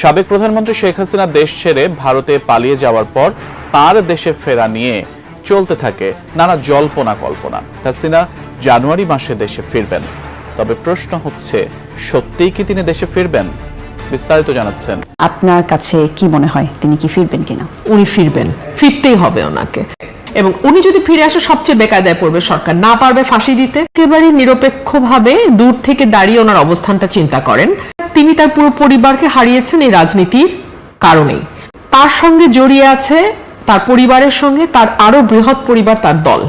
সাবেক প্রধানমন্ত্রী শেখ হাসিনা দেশ ছেড়ে ভারতে পালিয়ে যাওয়ার পর তার দেশে ফেরা নিয়ে চলতে থাকে নানা জল্পনা কল্পনা। হাসিনা জানুয়ারি মাসে দেশে ফিরবেন, তবে প্রশ্ন হচ্ছে সত্যিই কি তিনি দেশে ফিরবেন? বিস্তারিত জানাচ্ছেন। আপনার কাছে কি মনে হয় তিনি কি ফিরবেন কিনা? উনি ফিরবেন, ফিরতেই হবে ওনাকে। এবং উনি যদি ফিরে আসে সবচেয়ে বেকায়দায় পড়বে সরকার, না পারবে ফাঁসি দিতে। একেবারে নিরপেক্ষভাবে দূর থেকে দাঁড়িয়ে ওনার অবস্থানটা চিন্তা করেন। তিনি তার পুরো পরিবারকে হারিয়েছেন এই রাজনীতির কারণেই। তার সঙ্গে জড়িয়ে আছে তার পরিবারের সঙ্গে তার আরো বৃহৎ পরিবার, তার দল।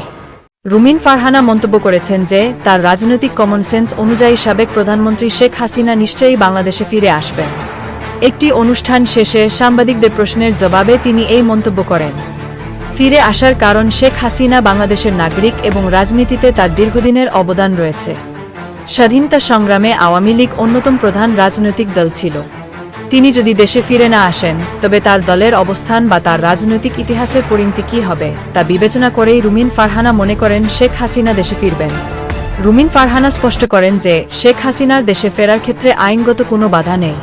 রুমিন ফারহানা মন্তব্য করেছেন যে তার রাজনৈতিক কমন সেন্স অনুযায়ী সাবেক প্রধানমন্ত্রী শেখ হাসিনা নিশ্চয়ই বাংলাদেশে ফিরে আসবেন। একটি অনুষ্ঠান শেষে সাংবাদিকদের প্রশ্নের জবাবে তিনি এই মন্তব্য করেন। ফিরে আসার কারণ শেখ হাসিনা বাংলাদেশের নাগরিক এবং রাজনীতিতে তার দীর্ঘদিনের অবদান রয়েছে। স্বাধীনতা সংগ্রামে আওয়ামী লীগ অন্যতম প্রধান রাজনৈতিক দল ছিল। তিনি যদি দেশে ফিরে না আসেন তবে তার দলের অবস্থান বা তার রাজনৈতিক ইতিহাসের পরিণতি কি হবে তা বিবেচনা করেই রুমিন ফারহানা মনে করেন শেখ হাসিনা দেশে ফিরবেন। রুমিন ফারহানা স্পষ্ট করেন যে শেখ হাসিনার দেশে ফেরার ক্ষেত্রে আইনগত কোনো বাধা নেই,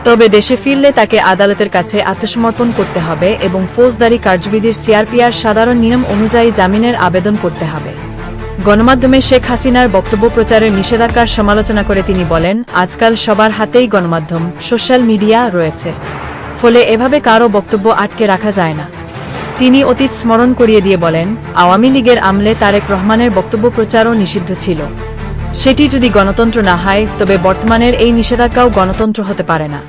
তবে দেশে ফিরলে তাকে আদালতের কাছে আত্মসমর্পণ করতে হবে এবং ফৌজদারি কার্যবিধির সিআরপিআর সাধারণ নিয়ম অনুযায়ী জামিনের আবেদন করতে হবে। গণমাধ্যমে শেখ হাসিনার বক্তব্য প্রচারের নিষেধাজ্ঞার সমালোচনা করে তিনি বলেন, আজকাল সবার হাতেই গণমাধ্যম, সোশ্যাল মিডিয়া রয়েছে, ফলে এভাবে কারও বক্তব্য আটকে রাখা যায় না। তিনি অতীত স্মরণ করিয়ে দিয়ে বলেন, আওয়ামী লীগের আমলে তারেক রহমানের বক্তব্য প্রচারও নিষিদ্ধ ছিল। সেটি যদি গণতন্ত্র না হয় তবে বর্তমানের এই নিষেধাজ্ঞাও গণতন্ত্র হতে পারে না।